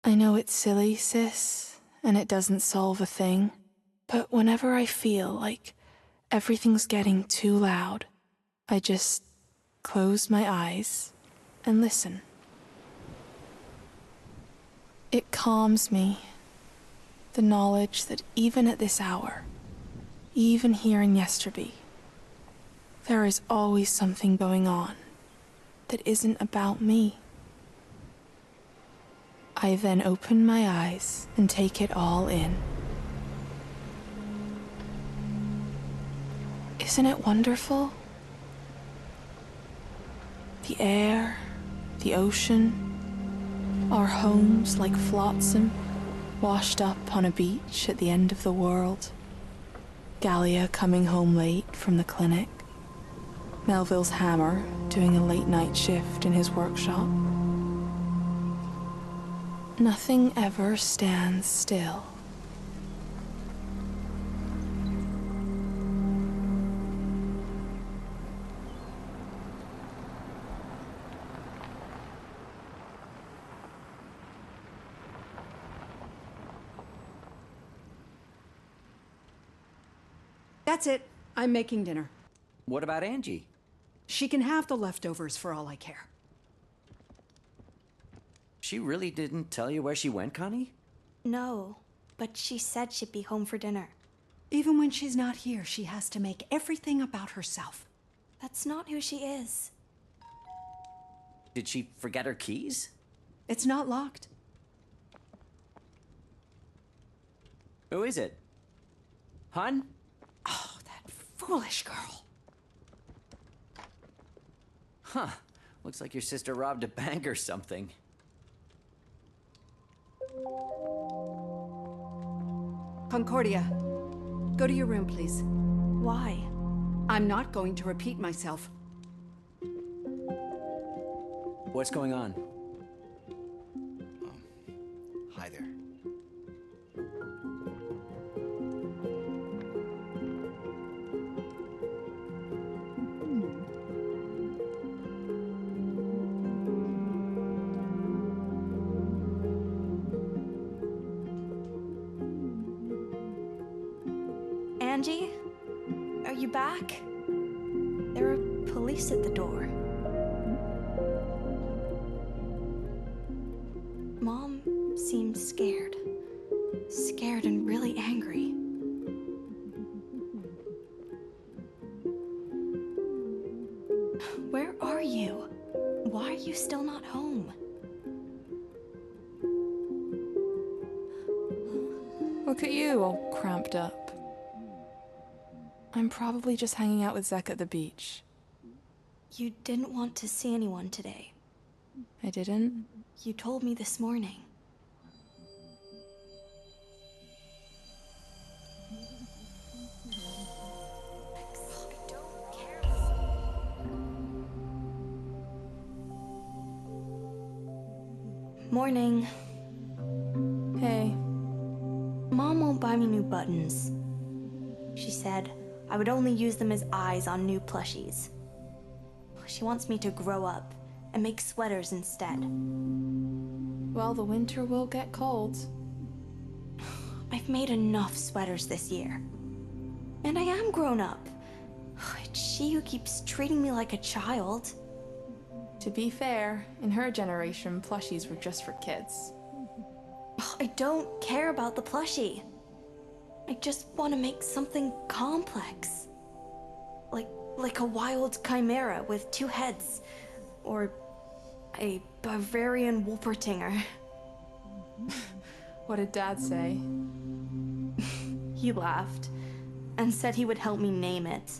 I know it's silly, sis, and it doesn't solve a thing, but whenever I feel like everything's getting too loud, I just close my eyes and listen. It calms me, the knowledge that even at this hour, even here in Yesterby, there is always something going on that isn't about me. I then open my eyes and take it all in. Isn't it wonderful? The air, the ocean, our homes like flotsam, washed up on a beach at the end of the world. Gallia coming home late from the clinic. Melville's hammer doing a late night shift in his workshop. Nothing ever stands still. That's it. I'm making dinner. What about Angie? She can have the leftovers for all I care. She really didn't tell you where she went, Connie? No, but she said she'd be home for dinner. Even when she's not here, she has to make everything about herself. That's not who she is. Did she forget her keys? It's not locked. Who is it? Hun? Oh, that foolish girl. Huh. Looks like your sister robbed a bank or something. Concordia, go to your room, please. Why? I'm not going to repeat myself. What's going on? Hi there. Angie? Are you back? There are police at the door. Mom seems scared. Scared and really angry. Where are you? Why are you still not home? Look at you, all cramped up. I'm probably just hanging out with Zek at the beach. You didn't want to see anyone today. I didn't? You told me this morning. Morning. Hey. Mom won't buy me new buttons. She said I would only use them as eyes on new plushies. She wants me to grow up and make sweaters instead. Well, the winter will get cold. I've made enough sweaters this year. And I am grown up. It's she who keeps treating me like a child. To be fair, in her generation, plushies were just for kids. I don't care about the plushie. I just want to make something complex. Like a wild chimera with 2 heads. Or a Bavarian Wolpertinger. What did Dad say? He laughed and said he would help me name it.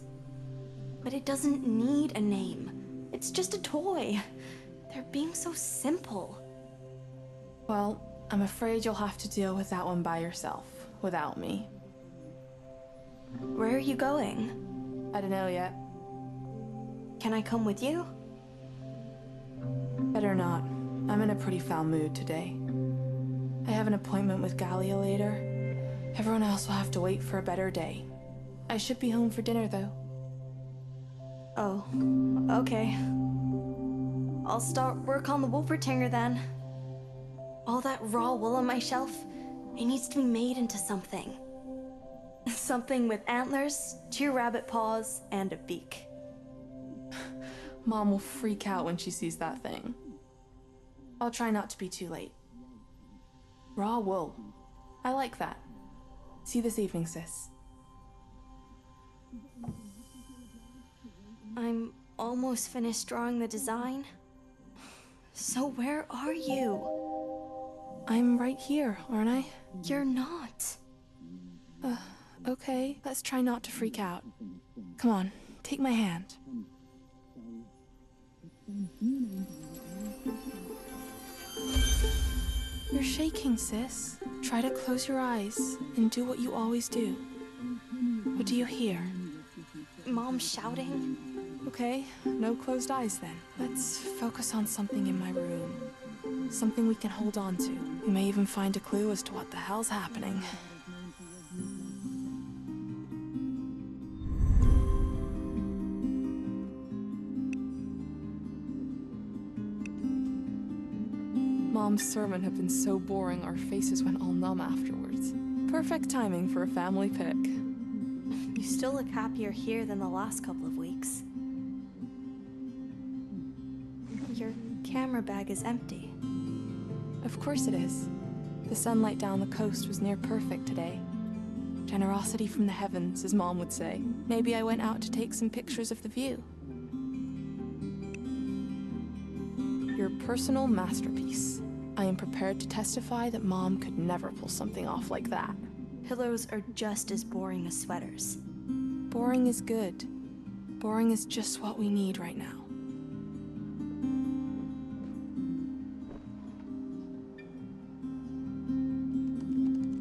But it doesn't need a name. It's just a toy. They're being so simple. Well, I'm afraid you'll have to deal with that one by yourself, without me. Where are you going? I don't know yet. Can I come with you? Better not. I'm in a pretty foul mood today. I have an appointment with Gallia later. Everyone else will have to wait for a better day. I should be home for dinner, though. Oh, okay. I'll start work on the Wolpertinger then. All that raw wool on my shelf, it needs to be made into something. Something with antlers, 2 rabbit paws, and a beak. Mom will freak out when she sees that thing. I'll try not to be too late. Raw wool. I like that. See you this evening, sis. I'm almost finished drawing the design. So where are you? I'm right here, aren't I? You're not. Okay, let's try not to freak out. Come on, take my hand. You're shaking, sis. Try to close your eyes and do what you always do. What do you hear? Mom shouting? Okay, no closed eyes then. Let's focus on something in my room. Something we can hold on to. We may even find a clue as to what the hell's happening. Mom's sermon had been so boring our faces went all numb afterwards. Perfect timing for a family pic. You still look happier here than the last couple of weeks. Your camera bag is empty. Of course it is. The sunlight down the coast was near perfect today. Generosity from the heavens, as Mom would say. Maybe I went out to take some pictures of the view. Your personal masterpiece. I am prepared to testify that Mom could never pull something off like that. Pillows are just as boring as sweaters. Boring is good. Boring is just what we need right now.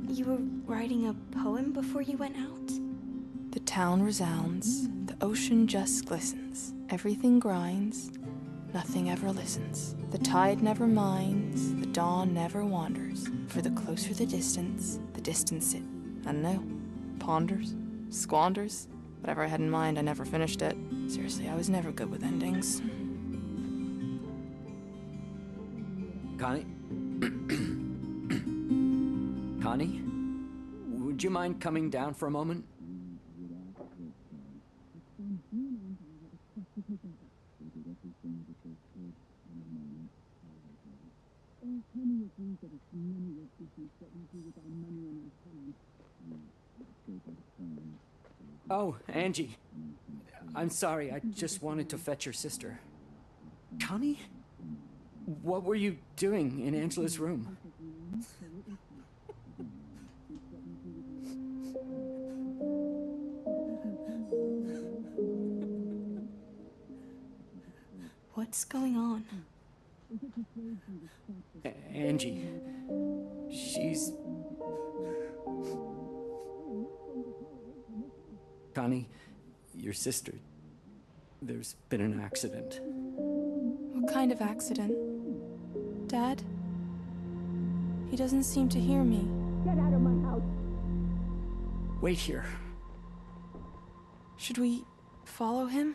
You were writing a poem before you went out? The town resounds, the ocean just glistens. Everything grinds, nothing ever listens. The tide never minds, the dawn never wanders. For the closer the distance it, I don't know, ponders, squanders. Whatever I had in mind, I never finished it. Seriously, I was never good with endings. Connie? Connie? Would you mind coming down for a moment? Oh, Angie. I'm sorry, I just wanted to fetch your sister. Connie? What were you doing in Angela's room? What's going on? Angie. She's... Connie, your sister. There's been an accident. What kind of accident? Dad? He doesn't seem to hear me. Get out of my house! Wait here. Should we follow him?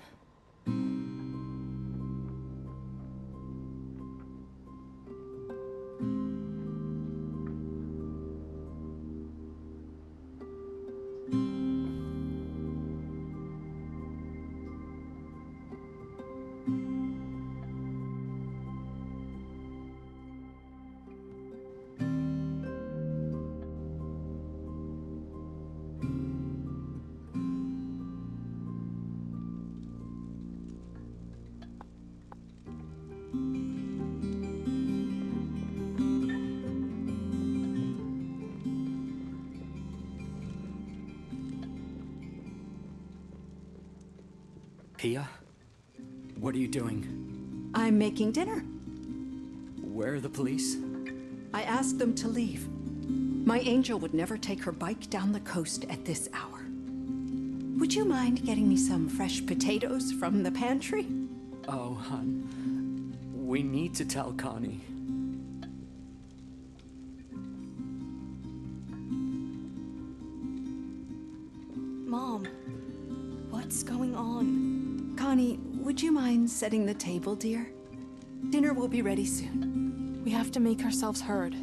Pia? What are you doing? I'm making dinner. Where are the police? I asked them to leave. My angel would never take her bike down the coast at this hour. Would you mind getting me some fresh potatoes from the pantry? Oh, hon. We need to tell Connie. Mom, what's going on? Connie, would you mind setting the table, dear? Dinner will be ready soon. We have to make ourselves heard.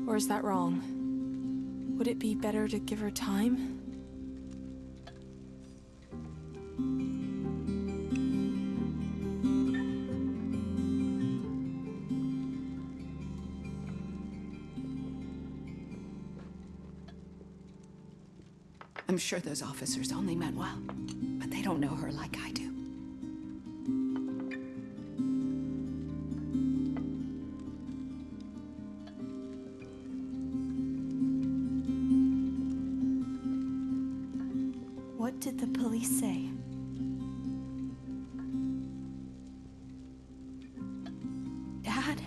Or is that wrong? Would it be better to give her time? I'm sure those officers only meant well, but they don't know her like I do. What did the police say? Dad?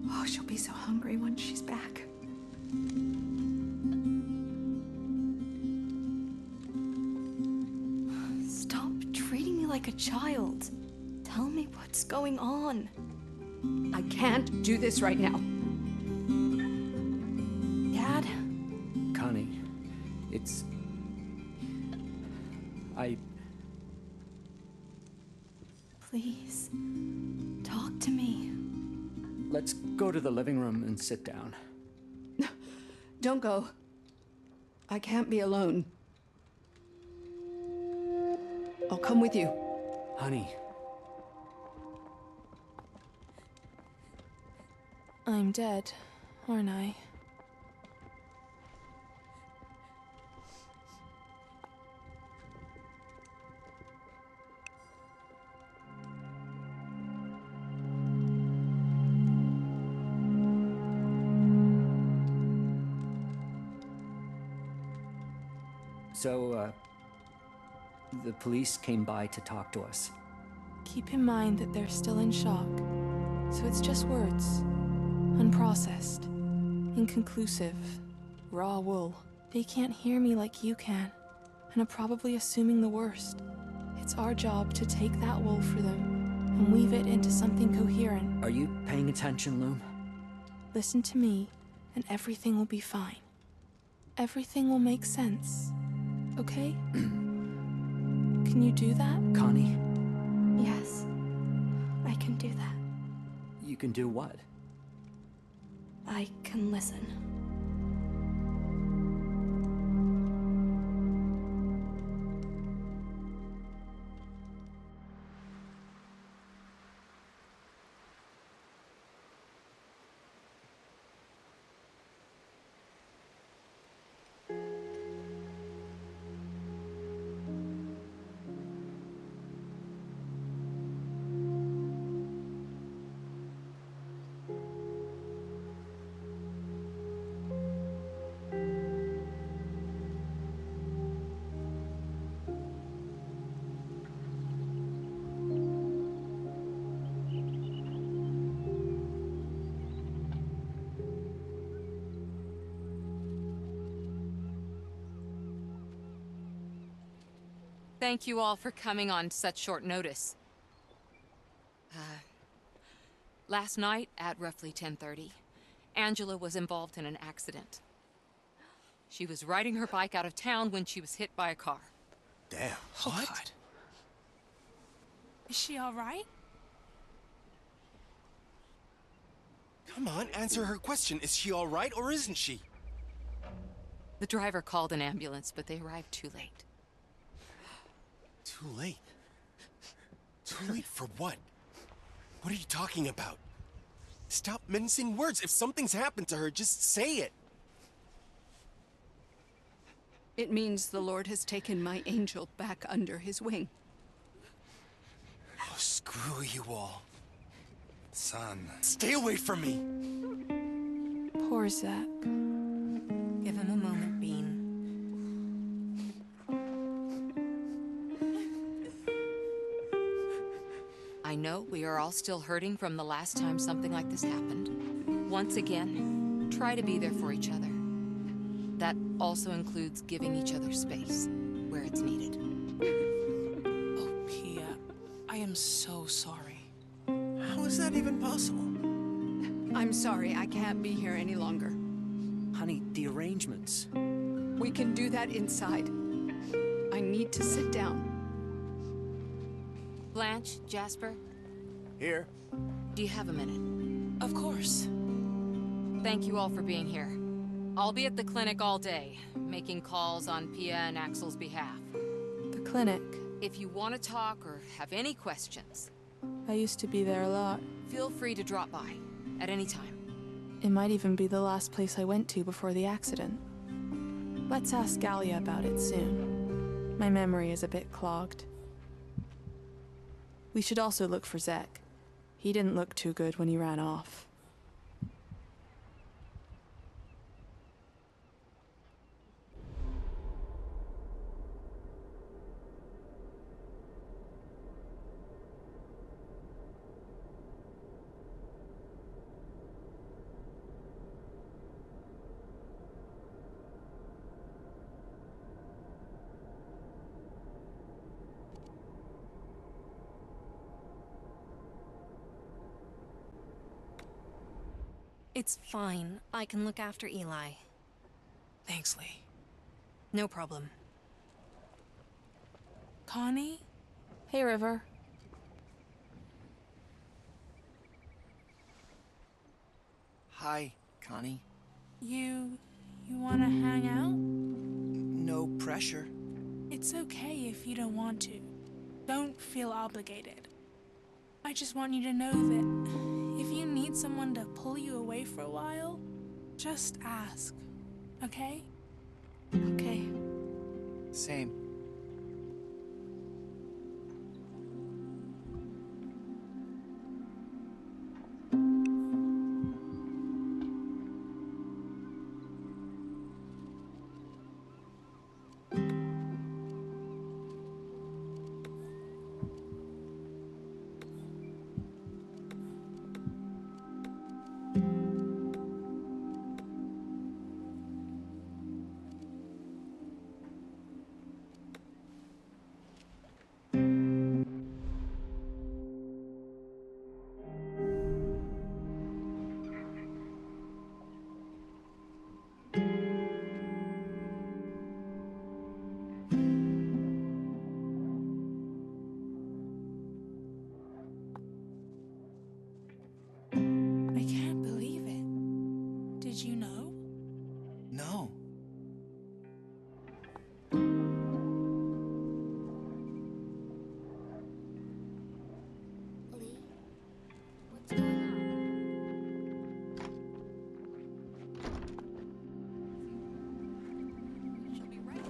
Oh, she'll be so hungry when she's back. Stop treating me like a child. Tell me what's going on. I can't do this right now. Dad? Connie, it's... Please, talk to me. Let's go to the living room and sit down. Don't go. I can't be alone. I'll come with you. Honey, I'm dead, aren't I? so, the police came by to talk to us. Keep in mind that they're still in shock. So it's just words. Unprocessed. Inconclusive. Raw wool. They can't hear me like you can, and are probably assuming the worst. It's our job to take that wool for them and weave it into something coherent. Are you paying attention, Loom? Listen to me, and everything will be fine. Everything will make sense. Okay? Can you do that? Connie, Yes, I can do that. you can do what? I can listen. Thank you all for coming on such short notice. Last night at roughly 10:30, Angela was involved in an accident. She was riding her bike out of town when she was hit by a car. Damn. Oh, What? God. Is she all right? Come on, answer her question. Is she all right or isn't she? The driver called an ambulance, but they arrived too late. Too late. Too late for what? What are you talking about? Stop mincing words. If something's happened to her, just say it. It means the Lord has taken my angel back under his wing. Oh, screw you all. Son, stay away from me. Poor Zach. Give him a moment, Bean. I know we are all still hurting from the last time something like this happened. Once again, try to be there for each other. That also includes giving each other space where it's needed. Oh, Pia, I am so sorry. How is that even possible? I'm sorry, I can't be here any longer. Honey, the arrangements. We can do that inside. I need to sit down. Blanche, Jasper, Here. do you have a minute? Of course. Thank you all for being here. I'll be at the clinic all day, making calls on Pia and Axel's behalf. The clinic. If you want to talk or have any questions, I used to be there a lot. feel free to drop by at any time. It might even be the last place I went to before the accident. Let's ask Gallia about it soon. My memory is a bit clogged. We should also look for Zek. He didn't look too good when he ran off. It's fine. I can look after Eli. Thanks, Lee. No problem. Connie? Hey, River. Hi, Connie. You wanna hang out? No pressure. It's okay if you don't want to. Don't feel obligated. I just want you to know that if you need someone to pull you away for a while, just ask, okay? Okay. Same. I can't believe it. Did you know? No. Lee, what's going on? She'll be right.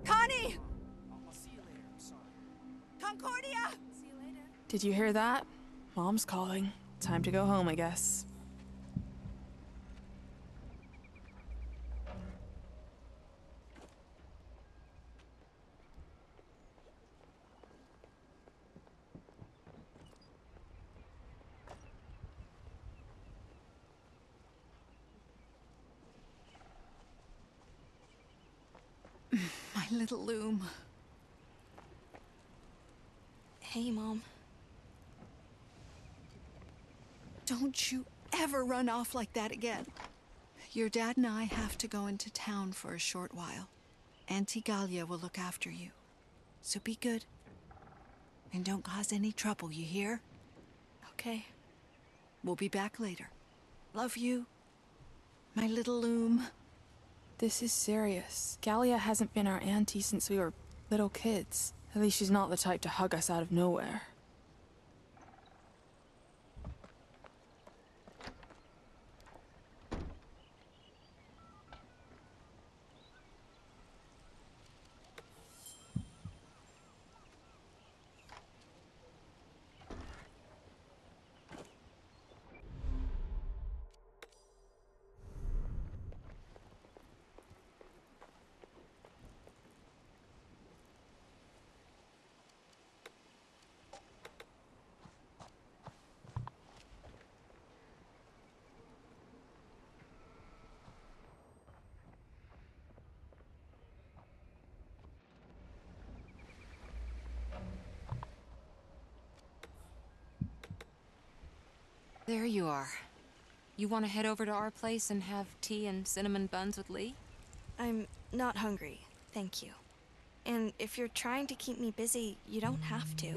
Connie! Concordia! Did you hear that? Mom's calling. Time to go home, I guess. My little loom. Hey, Mom. Don't you ever run off like that again. Your dad and I have to go into town for a short while. Auntie Gallia will look after you. So be good. And don't cause any trouble, you hear? Okay. We'll be back later. Love you, my little loom. This is serious. Gallia hasn't been our auntie since we were little kids. At least she's not the type to hug us out of nowhere. There you are. You want to head over to our place and have tea and cinnamon buns with Lee? I'm not hungry, thank you. And if you're trying to keep me busy, you don't have to.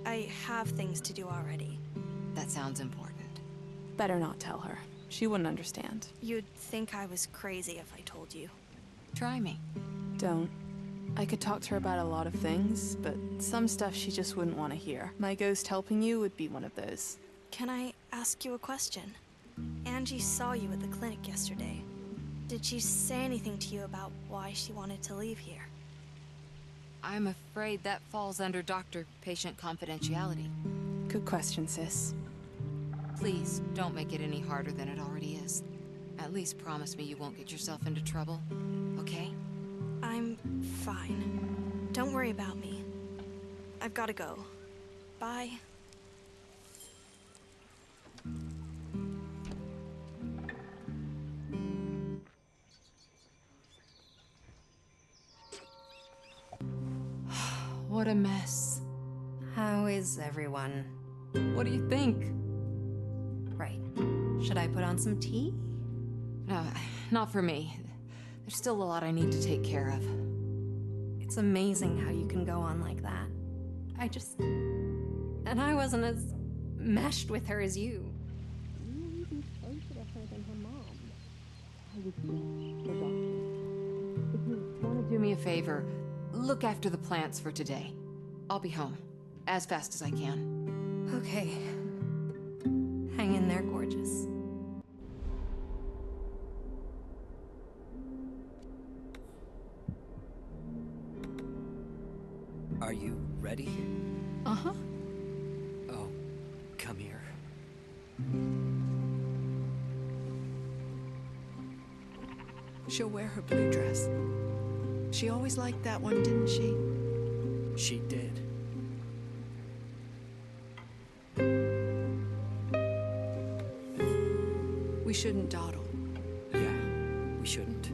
I have things to do already. That sounds important. Better not tell her. She wouldn't understand. You'd think I was crazy if I told you. Try me. Don't. I could talk to her about a lot of things, but some stuff she just wouldn't want to hear. My ghost helping you would be one of those. Can I ask you a question? Angie saw you at the clinic yesterday. Did she say anything to you about why she wanted to leave here? I'm afraid that falls under doctor-patient confidentiality. Good question, sis. Please, don't make it any harder than it already is. At least promise me you won't get yourself into trouble, okay? I'm fine. Don't worry about me. I've gotta go. Bye. What a mess. How is everyone? What do you think? Right. Should I put on some tea? No, not for me. There's still a lot I need to take care of. It's amazing how you can go on like that. And I wasn't as meshed with her as you. You're even closer to her than her mom. I would be her doctor. If you want to do me a favor, look after the plants for today. I'll be home as fast as I can. Okay. Hang in there, gorgeous. Are you ready? Uh-huh. Oh, come here. She'll wear her blue dress. She always liked that one, didn't she? She did. We shouldn't dawdle. Yeah, we shouldn't.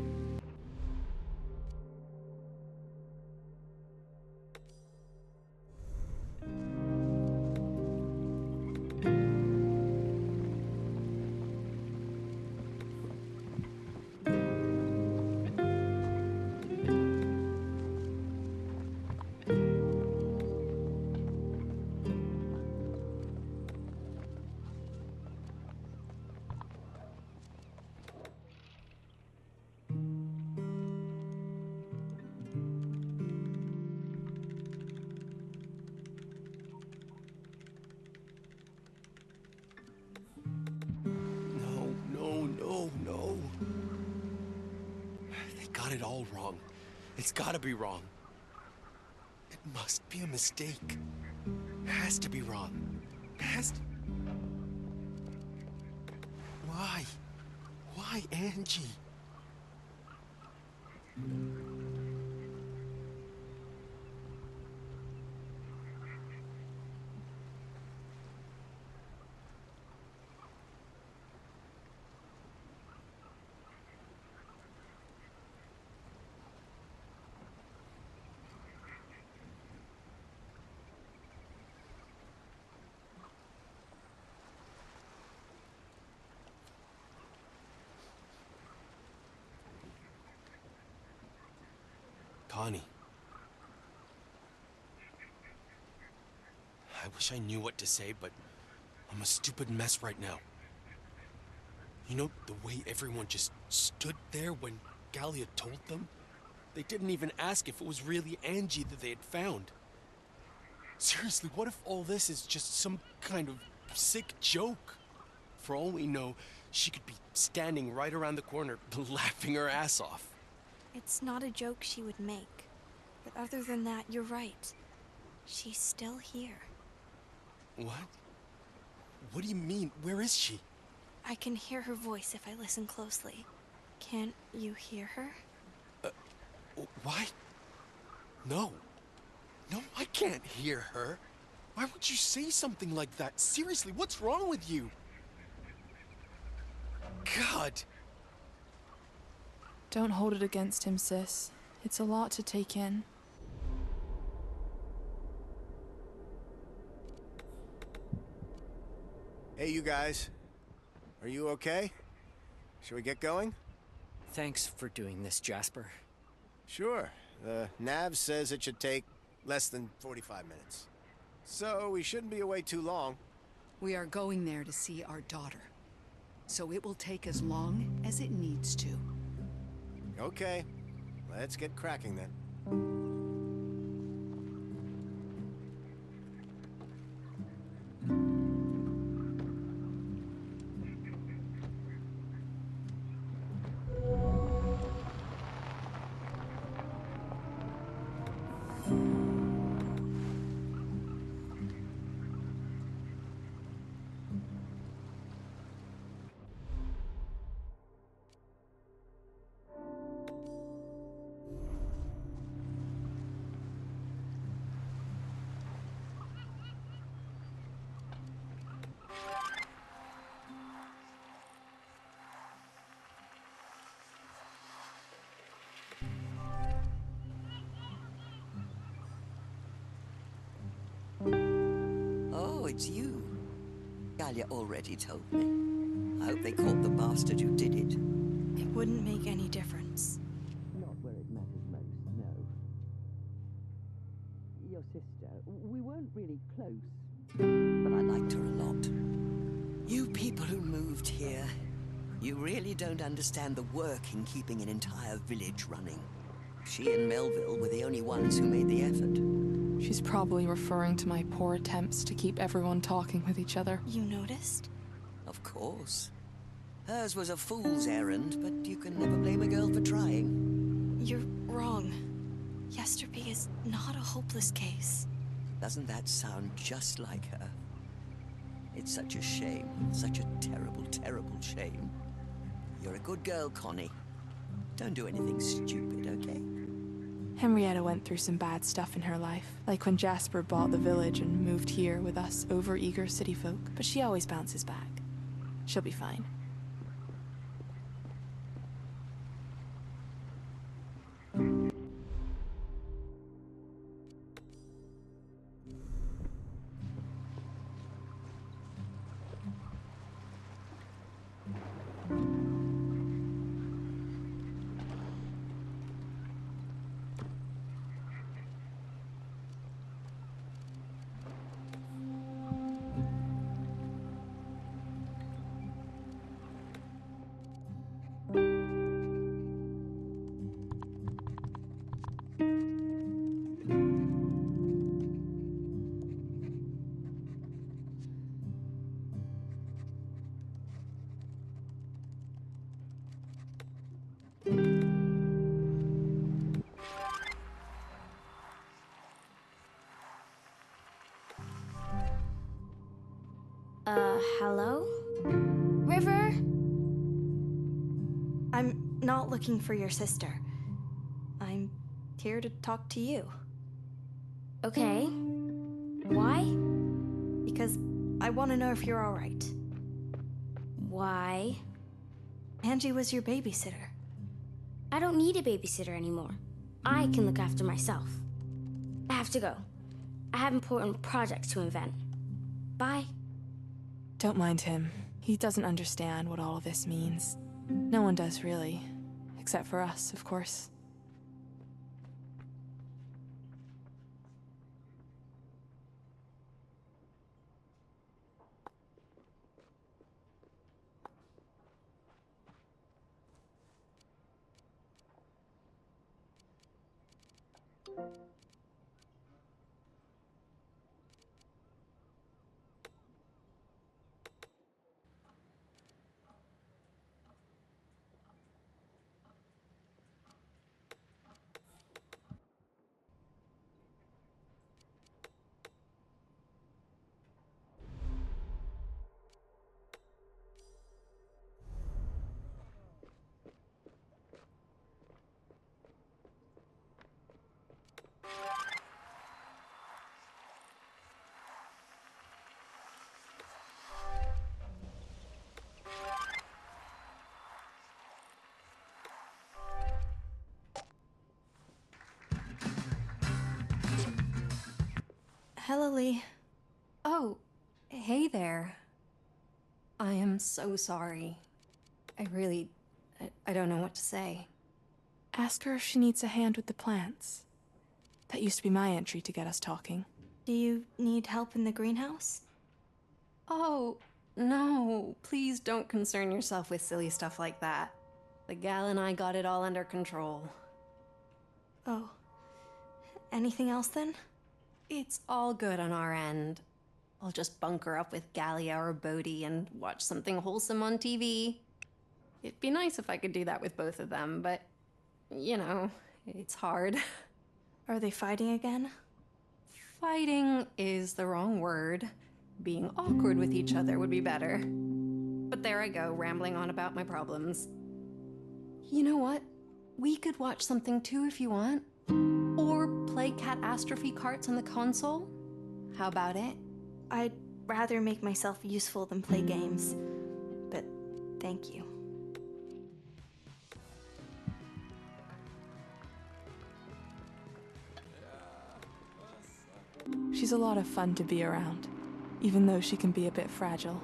No. They got it all wrong. It's gotta be wrong. It must be a mistake. It has to be wrong. It has to... Why? Why, Angie? Connie. I wish I knew what to say, but I'm a stupid mess right now. You know, the way everyone just stood there when Galia told them? They didn't even ask if it was really Angie that they had found. Seriously, what if all this is just some kind of sick joke? For all we know, she could be standing right around the corner, laughing her ass off. It's not a joke she would make. But other than that, you're right. She's still here. What? What do you mean? Where is she? I can hear her voice if I listen closely. Can't you hear her? Why? No. No, I can't hear her. Why would you say something like that? Seriously, what's wrong with you? God. Don't hold it against him, sis. It's a lot to take in. Hey, you guys. Are you okay? Shall we get going? Thanks for doing this, Jasper. Sure. The nav says it should take less than 45 minutes. So we shouldn't be away too long. We are going there to see our daughter. So it will take as long as it needs to. Okay. Let's get cracking then. Oh, it's you. Galia already told me. I hope they caught the bastard who did it. It wouldn't make any difference. Not where it matters most, no. Your sister, we weren't really close, but I liked her a lot. You people who moved here, you really don't understand the work in keeping an entire village running. She and Melville were the only ones who made the effort. She's probably referring to my poor attempts to keep everyone talking with each other. You noticed? Of course. Hers was a fool's errand, but you can never blame a girl for trying. You're wrong. Yesterby is not a hopeless case. Doesn't that sound just like her? It's such a shame. Such a terrible, terrible shame. You're a good girl, Connie. Don't do anything stupid, okay? Henrietta went through some bad stuff in her life, like when Jasper bought the village and moved here with us over-eager city folk, but she always bounces back. She'll be fine. Hello? River? I'm not looking for your sister. I'm here to talk to you. Okay. Why? Because I want to know if you're all right. Why? Angie was your babysitter. I don't need a babysitter anymore. I can look after myself. I have to go. I have important projects to invent. Bye. Don't mind him. He doesn't understand what all of this means. No one does, really. Except for us, of course. Hello, Lee. Oh, hey there. I am so sorry. I don't know what to say. Ask her if she needs a hand with the plants. That used to be my entry to get us talking. Do you need help in the greenhouse? Oh, no. Please don't concern yourself with silly stuff like that. The gal and I got it all under control. Oh. Anything else then? It's all good on our end. I'll just bunker up with Gallia or Bodhi and watch something wholesome on TV. It'd be nice if I could do that with both of them, but, you know, it's hard. Are they fighting again? Fighting is the wrong word. Being awkward with each other would be better. But there I go, rambling on about my problems. You know what? We could watch something too if you want. Or play catastrophe carts on the console. How about it? I'd rather make myself useful than play games. But thank you. She's a lot of fun to be around, even though she can be a bit fragile.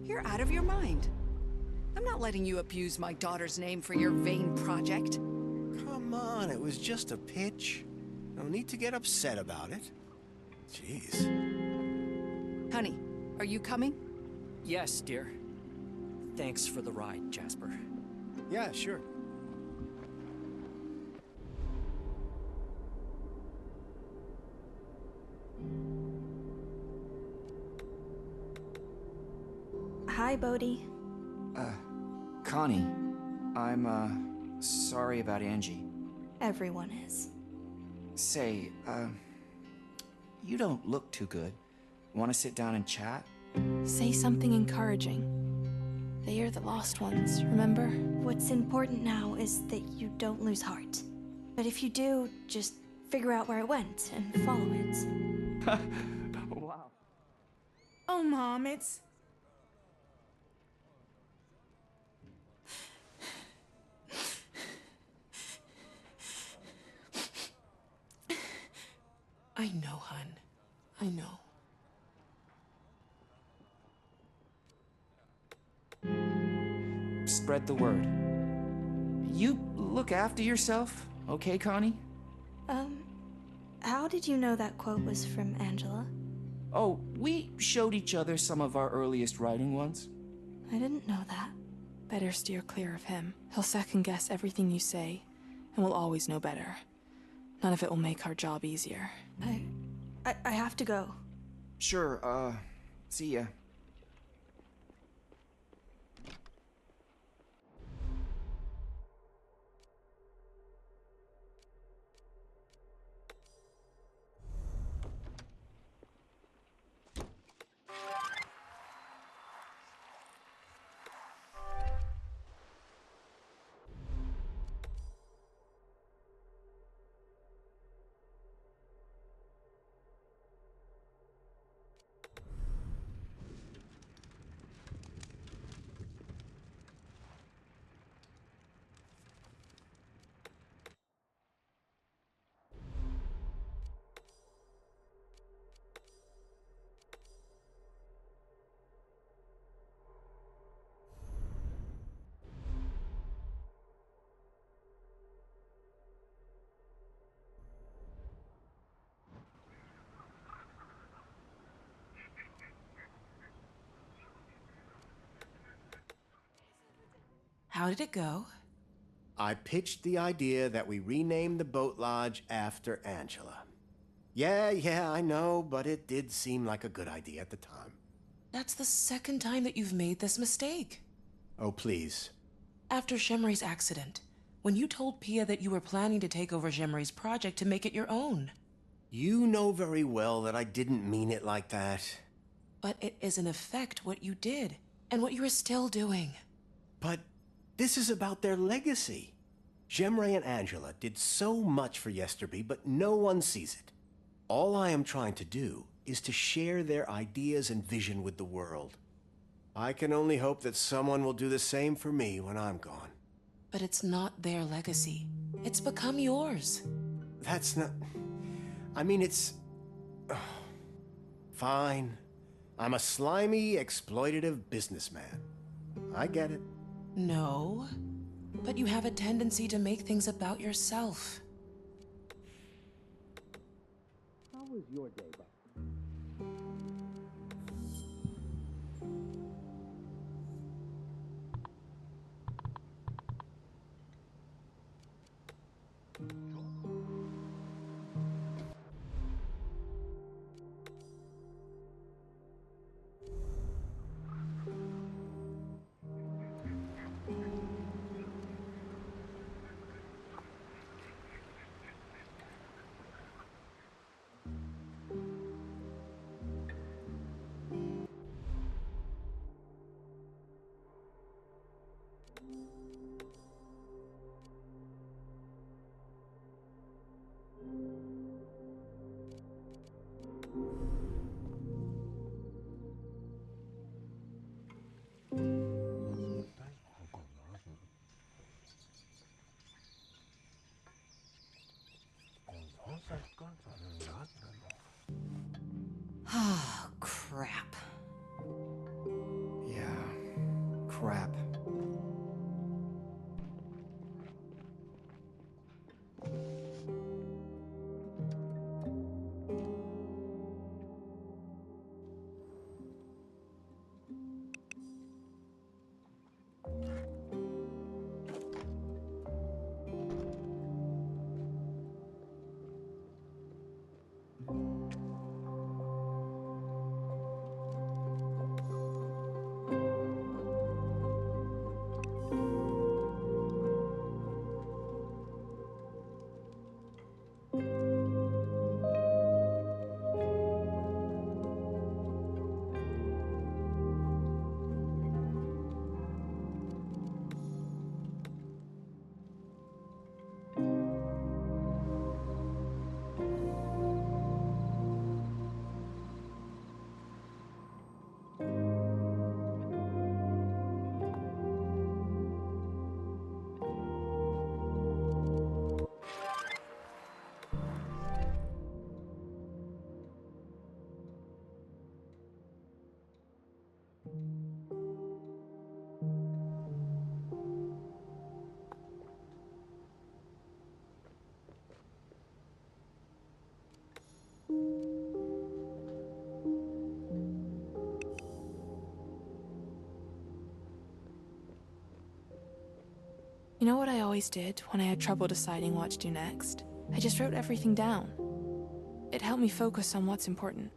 You're out of your mind. I'm not letting you abuse my daughter's name for your vain project. Come on, it was just a pitch. No need to get upset about it. Jeez. Honey, are you coming? Yes, dear. Thanks for the ride, Jasper. Yeah, sure. Hi, Bodhi. Connie, I'm, sorry about Angie. Everyone is. Say, you don't look too good. Want to sit down and chat? Say something encouraging. They are the lost ones, remember? What's important now is that you don't lose heart. But if you do, just figure out where it went and follow it. Wow. Oh, Mom, it's... I know, hun. I know. Spread the word. You look after yourself, okay, Connie? How did you know that quote was from Angela? Oh, we showed each other some of our earliest writing once. I didn't know that. Better steer clear of him. He'll second guess everything you say, and we'll always know better. None of it will make our job easier. I have to go. Sure, see ya. How did it go? I pitched the idea that we rename the boat lodge after Angela. Yeah, I know, but it did seem like a good idea at the time. That's the second time that you've made this mistake. Oh, please. After Shemri's accident, when you told Pia that you were planning to take over Shemri's project to make it your own. You know very well that I didn't mean it like that. But it is in effect what you did, and what you are still doing. But this is about their legacy. Jemre and Angela did so much for Yesterby, but no one sees it. All I am trying to do is to share their ideas and vision with the world. I can only hope that someone will do the same for me when I'm gone. But it's not their legacy. It's become yours. That's not... I mean, it's... Fine. I'm a slimy, exploitative businessman. I get it. No, but you have a tendency to make things about yourself. How was your day, Bob? Oh, crap. Yeah, crap. You know what I always did when I had trouble deciding what to do next? I just wrote everything down. It helped me focus on what's important.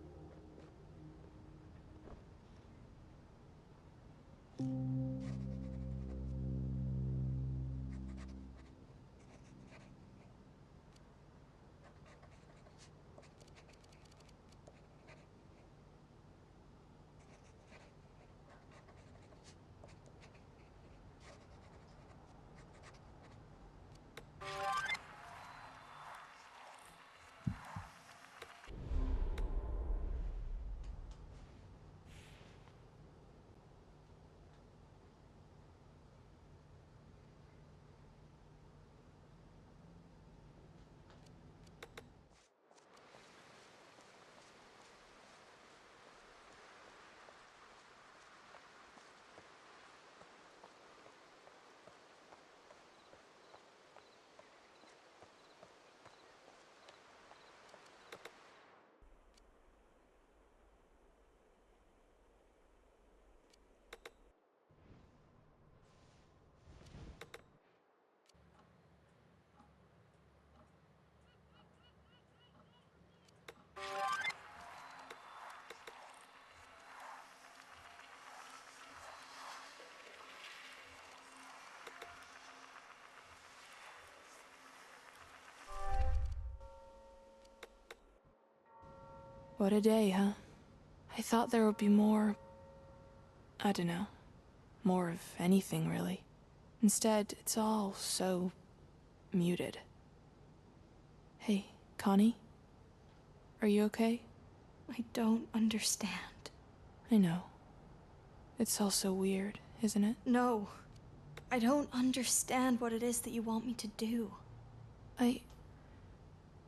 What a day, huh? I thought there would be more... I don't know. More of anything, really. Instead, it's all so... muted. Hey, Connie? Are you okay? I don't understand. I know. It's all so weird, isn't it? No. I don't understand what it is that you want me to do.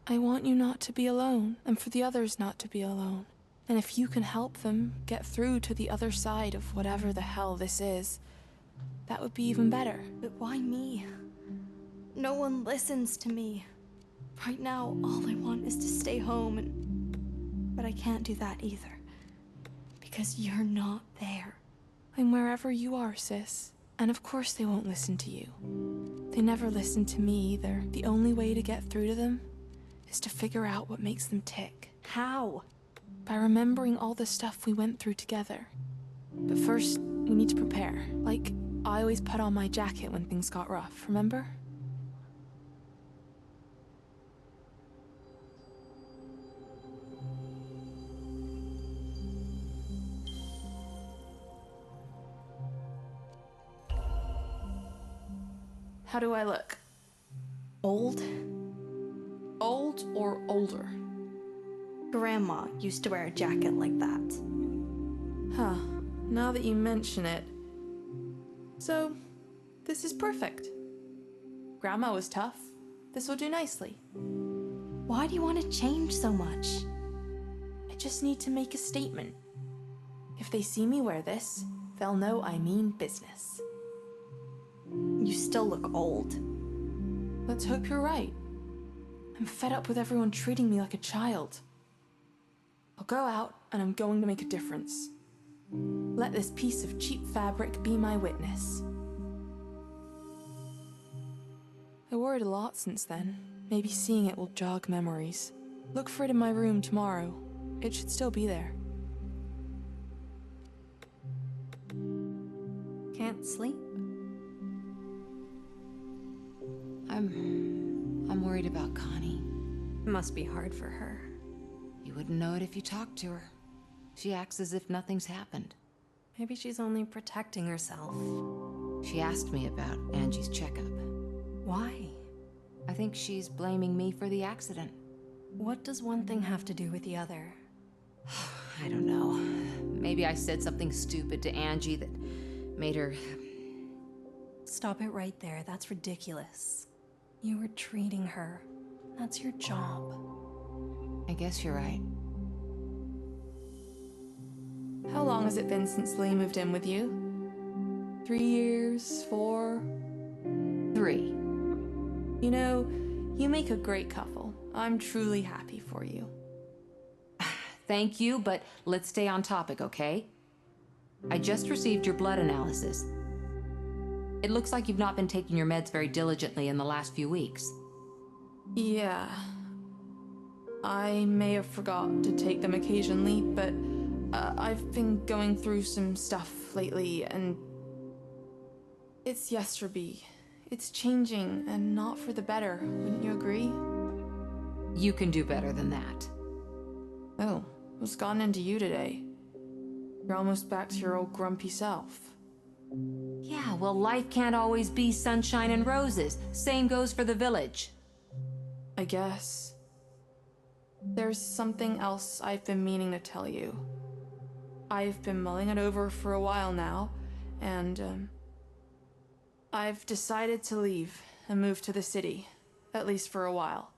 I want you not to be alone, and for the others not to be alone. And if you can help them get through to the other side of whatever the hell this is, that would be even better. But why me? No one listens to me. Right now, all I want is to stay home But I can't do that either. Because you're not there. I'm wherever you are, sis. And of course they won't listen to you. They never listen to me either. The only way to get through to them is to figure out what makes them tick. How? By remembering all the stuff we went through together. But first, we need to prepare. Like, I always put on my jacket when things got rough, remember? How do I look? Old? Old or older? Grandma used to wear a jacket like that. Huh. Now that you mention it. So, this is perfect. Grandma was tough. This will do nicely. Why do you want to change so much? I just need to make a statement. If they see me wear this, they'll know I mean business. You still look old. Let's hope you're right. I'm fed up with everyone treating me like a child. I'll go out and I'm going to make a difference. Let this piece of cheap fabric be my witness. I worried a lot since then. Maybe seeing it will jog memories. Look for it in my room tomorrow. It should still be there. Can't sleep? I'm worried about Connie. Must be hard for her. You wouldn't know it if you talked to her. She acts as if nothing's happened. Maybe she's only protecting herself. She asked me about Angie's checkup. Why? I think she's blaming me for the accident. What does one thing have to do with the other? I don't know. Maybe I said something stupid to Angie that made her... Stop it right there. That's ridiculous. You were treating her. That's your job. I guess you're right. How long has it been since Lee moved in with you? 3 years? 4? 3. You know, you make a great couple. I'm truly happy for you. Thank you, but let's stay on topic, okay? I just received your blood analysis. It looks like you've not been taking your meds very diligently in the last few weeks. Yeah. I may have forgot to take them occasionally, but I've been going through some stuff lately, and it's Yesterby. It's changing, and not for the better. Wouldn't you agree? You can do better than that. Oh, what's gotten into you today? You're almost back to your old grumpy self. Yeah, well, life can't always be sunshine and roses. Same goes for the village. I guess. There's something else I've been meaning to tell you. I've been mulling it over for a while now, and, I've decided to leave and move to the city, at least for a while.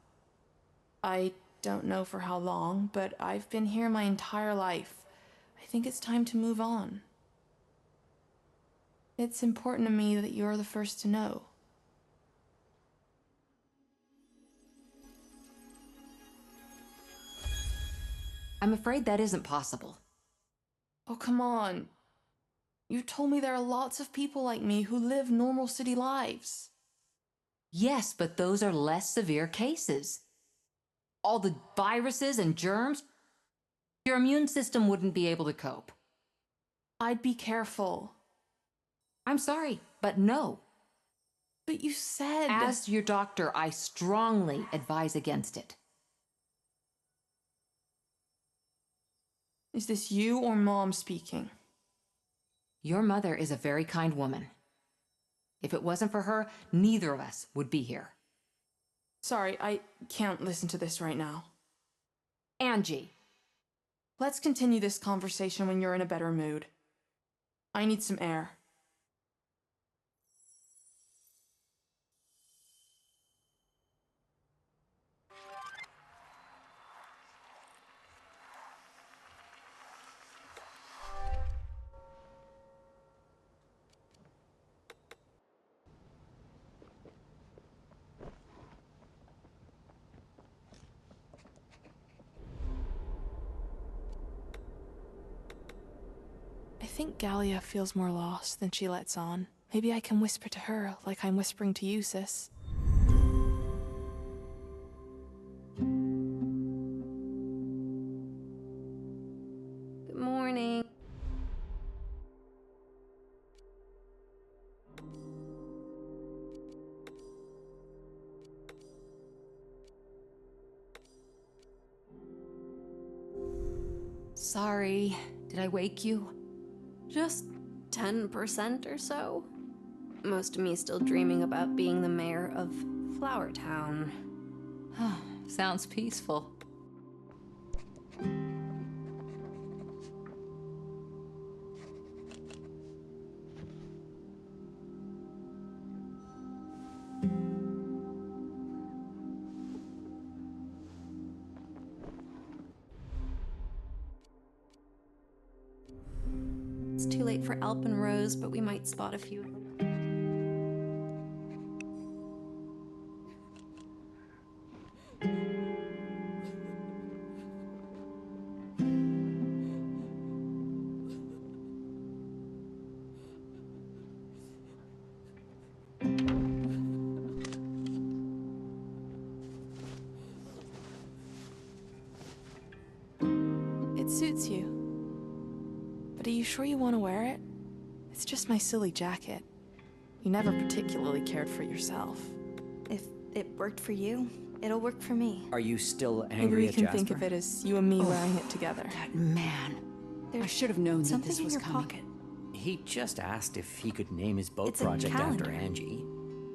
I don't know for how long, but I've been here my entire life. I think it's time to move on. It's important to me that you're the first to know. I'm afraid that isn't possible. Oh, come on. You told me there are lots of people like me who live normal city lives. Yes, but those are less severe cases. All the viruses and germs, your immune system wouldn't be able to cope. I'd be careful. I'm sorry, but no. But you said... As your doctor, I strongly advise against it. Is this you or Mom speaking? Your mother is a very kind woman. If it wasn't for her, neither of us would be here. Sorry, I can't listen to this right now. Angie! Let's continue this conversation when you're in a better mood. I need some air. I think Gallia feels more lost than she lets on. Maybe I can whisper to her like I'm whispering to you, sis. Good morning. Sorry, did I wake you? Just 10% or so. Most of me still dreaming about being the mayor of Flower Town. Sounds peaceful. It's too late for Alpenrose, but we might spot a few of them. It suits you. But are you sure you want to wear it? It's just my silly jacket. You never particularly cared for yourself. If it worked for you, it'll work for me. Are you still Maybe angry we at can Jasper? think of it as you and me Oh, wearing it together. That man. I should have known that Something this in was your coming. pocket. He just asked if he could name his boat It's a project after calendar. Angie.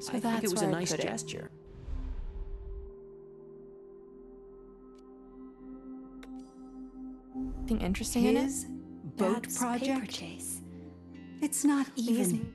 So I think that's it was a where I nice put it. gesture. Anything interesting in it? His boat Dad's project? paper chase. It's not It was- even.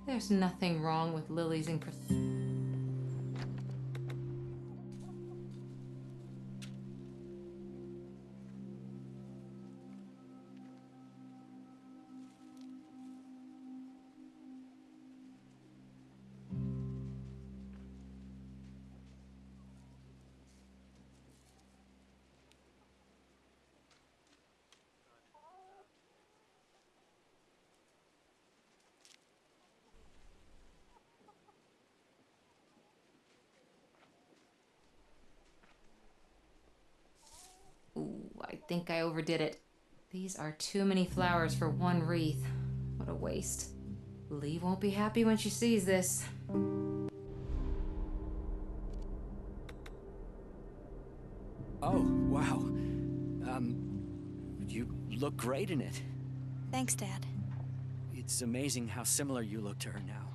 There's nothing wrong with lilies and Ooh, I think I overdid it. These are too many flowers for one wreath. What a waste. Lee won't be happy when she sees this. Oh, wow. You look great in it. Thanks, Dad. It's amazing how similar you look to her now.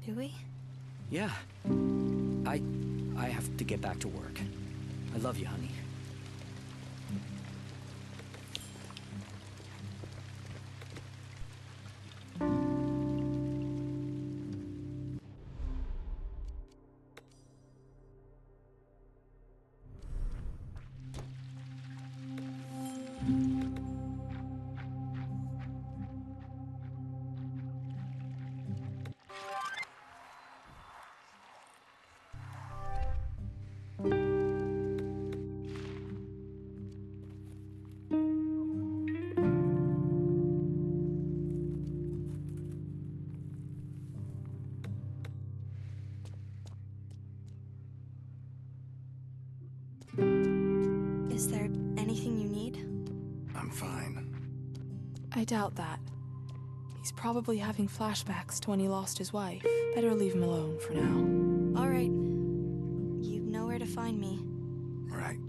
Do we? Yeah. I have to get back to work. I love you, honey. Is there anything you need? I'm fine. I doubt that. He's probably having flashbacks to when he lost his wife. Better leave him alone for now. All right. You know where to find me. Right.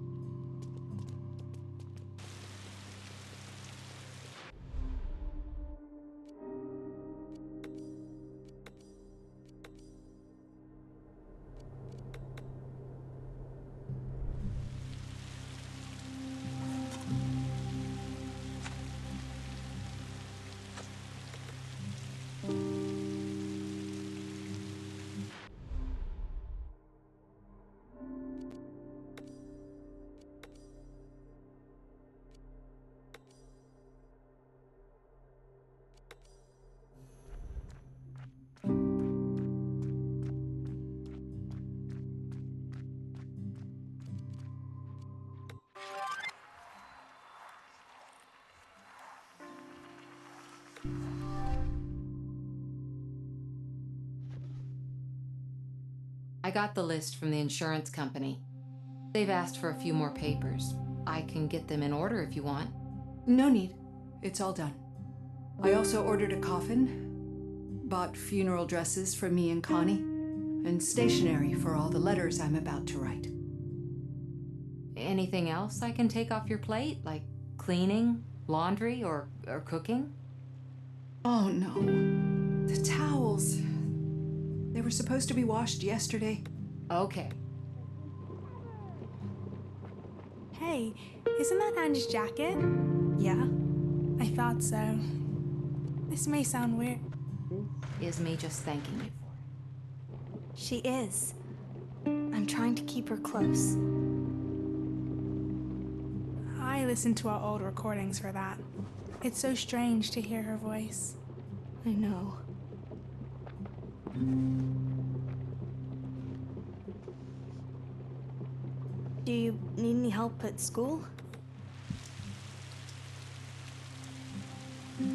I got the list from the insurance company. They've asked for a few more papers. I can get them in order if you want. No need. It's all done. I also ordered a coffin, bought funeral dresses for me and Connie, and stationery for all the letters I'm about to write. Anything else I can take off your plate, like cleaning, laundry, or cooking? Oh no. The towels. They were supposed to be washed yesterday. Okay. Hey, isn't that Angie's jacket? Yeah? I thought so. This may sound weird. This is me just thanking you for it. She is. I'm trying to keep her close. I listened to our old recordings for that. It's so strange to hear her voice. I know. Do you need any help at school? You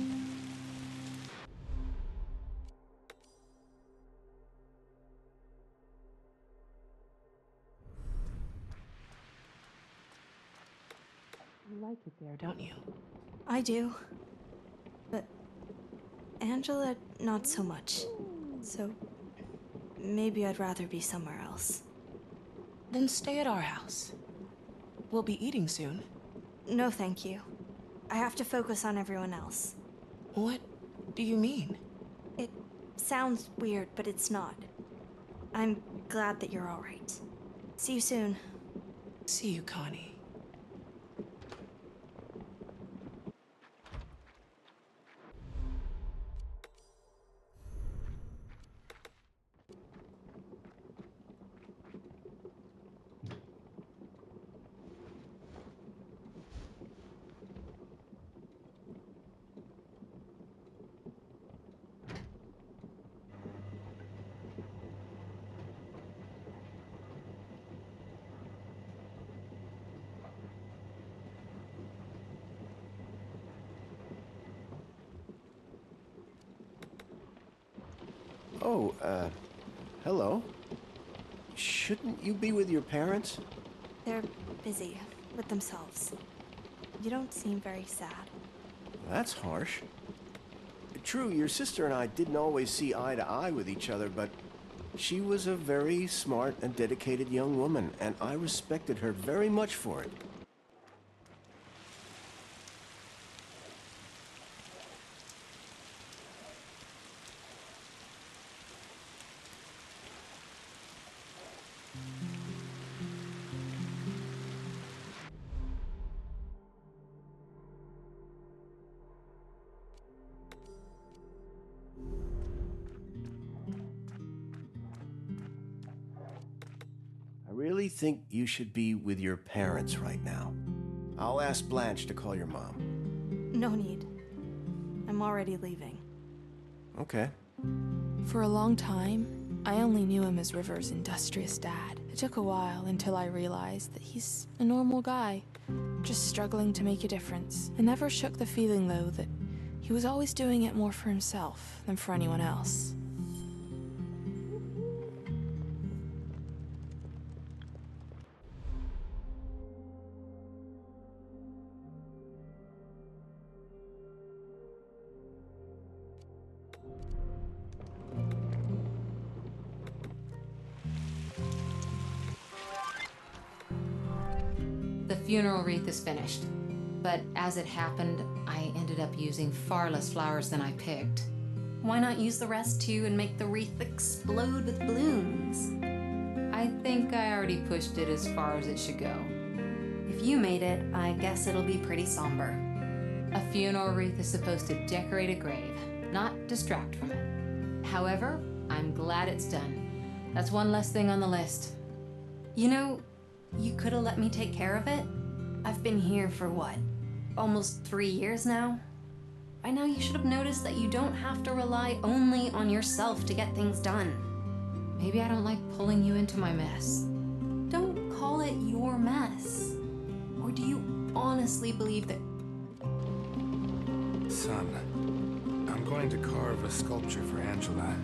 like it there, don't you? I do. But Angela, not so much. So maybe I'd rather be somewhere else. Then stay at our house. We'll be eating soon. No, thank you. I have to focus on everyone else. What do you mean? It sounds weird, but it's not. I'm glad that you're all right. See you soon. See you, Connie. Oh, hello. Shouldn't you be with your parents? They're busy with themselves. You don't seem very sad. That's harsh. True, your sister and I didn't always see eye to eye with each other, but she was a very smart and dedicated young woman, and I respected her very much for it. I really think you should be with your parents right now. I'll ask Blanche to call your mom. No need. I'm already leaving. Okay. For a long time, I only knew him as River's industrious dad. It took a while until I realized that he's a normal guy, just struggling to make a difference. I never shook the feeling, though, that he was always doing it more for himself than for anyone else. The funeral wreath is finished, but as it happened, I ended up using far less flowers than I picked. Why not use the rest too and make the wreath explode with blooms? I think I already pushed it as far as it should go. If you made it, I guess it'll be pretty somber. A funeral wreath is supposed to decorate a grave, not distract from it. However, I'm glad it's done. That's one less thing on the list. You know, you could have let me take care of it. I've been here for what? Almost 3 years now? By now you should have noticed that you don't have to rely only on yourself to get things done. Maybe I don't like pulling you into my mess. Don't call it your mess. Or do you honestly believe that... Son, I'm going to carve a sculpture for Angela,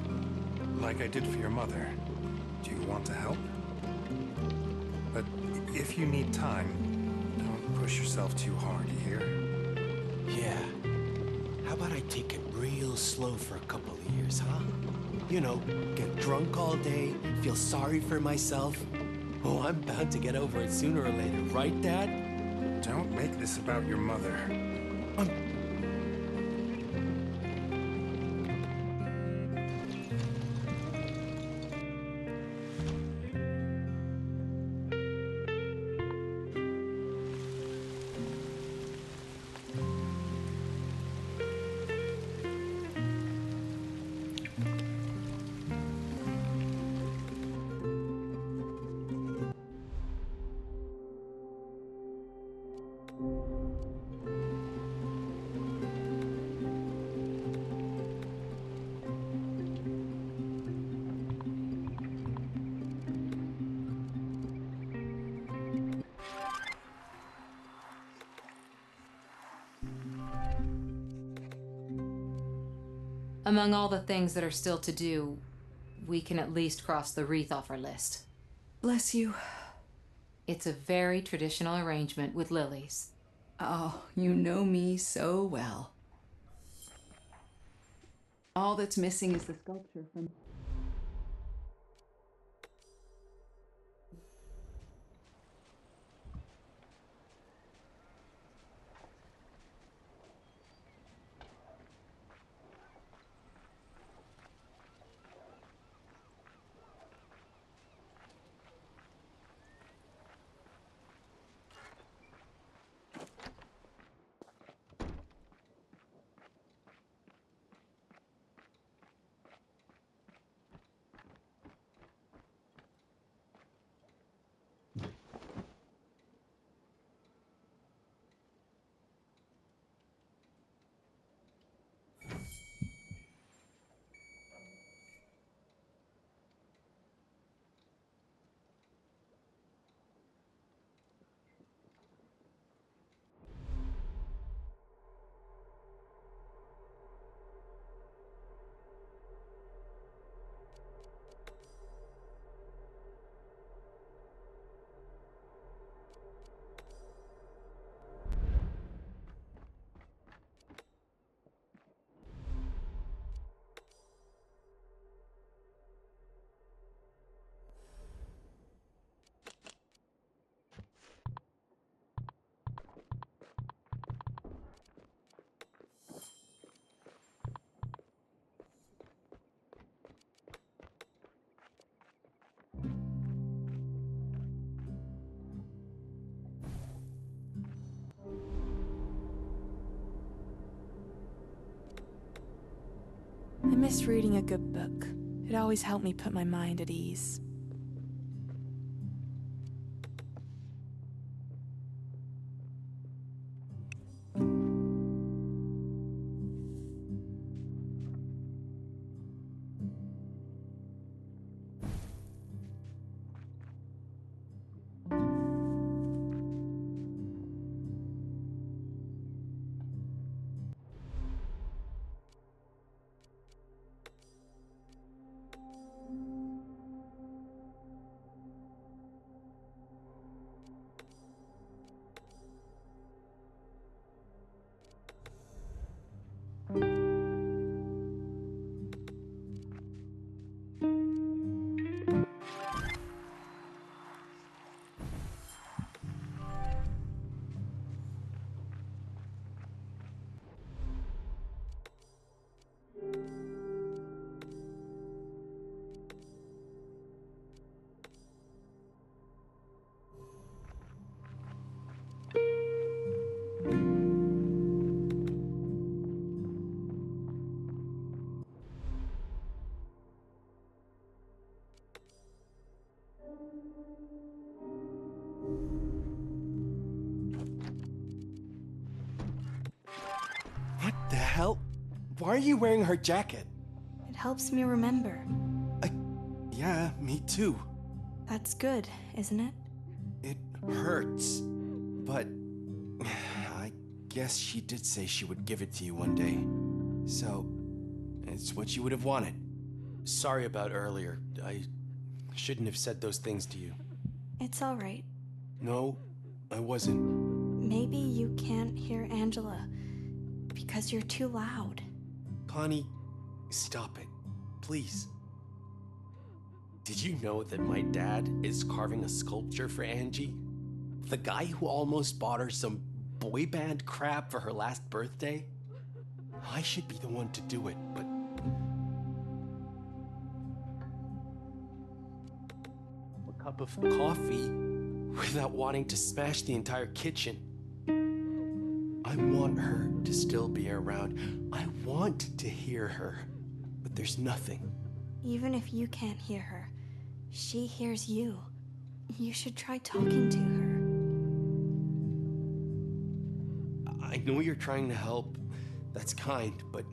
like I did for your mother. Do you want to help? But if you need time, don't push yourself too hard, you hear? Yeah. How about I take it real slow for a couple of years, huh? You know, get drunk all day, feel sorry for myself. Oh, I'm bound to get over it sooner or later, right, Dad? Don't make this about your mother. Among all the things that are still to do, we can at least cross the wreath off our list. Bless you. It's a very traditional arrangement with lilies. Oh, you know me so well. All that's missing is the sculpture from... I miss reading a good book. It always helped me put my mind at ease. Why are you wearing her jacket? It helps me remember. Yeah, me too. That's good, isn't it? It hurts. But I guess she did say she would give it to you one day. So, it's what you would have wanted. Sorry about earlier. I shouldn't have said those things to you. It's all right. No, I wasn't. Maybe you can't hear Angela because you're too loud. Connie, stop it. Please. Did you know that my dad is carving a sculpture for Angie? The guy who almost bought her some boy band crap for her last birthday? I should be the one to do it, but... A cup of coffee without wanting to smash the entire kitchen. I want her to still be around. I want to hear her, but there's nothing. Even if you can't hear her, she hears you. You should try talking to her. I know you're trying to help. That's kind, but...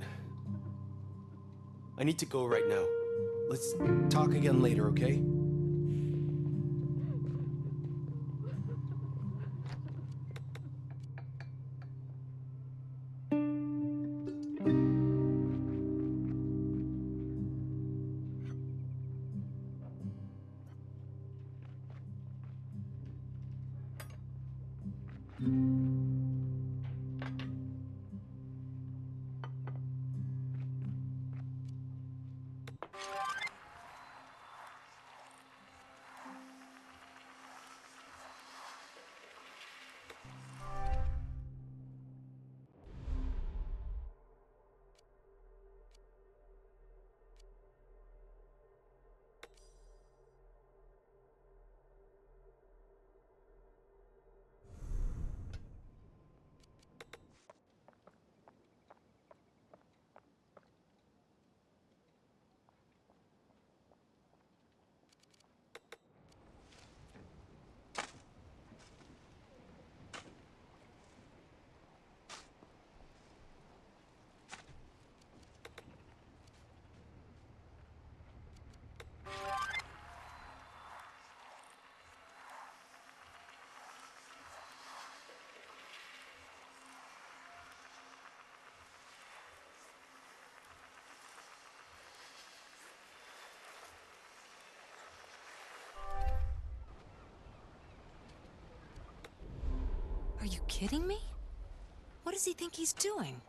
I need to go right now. Let's talk again later, okay? Are you kidding me? What does he think he's doing?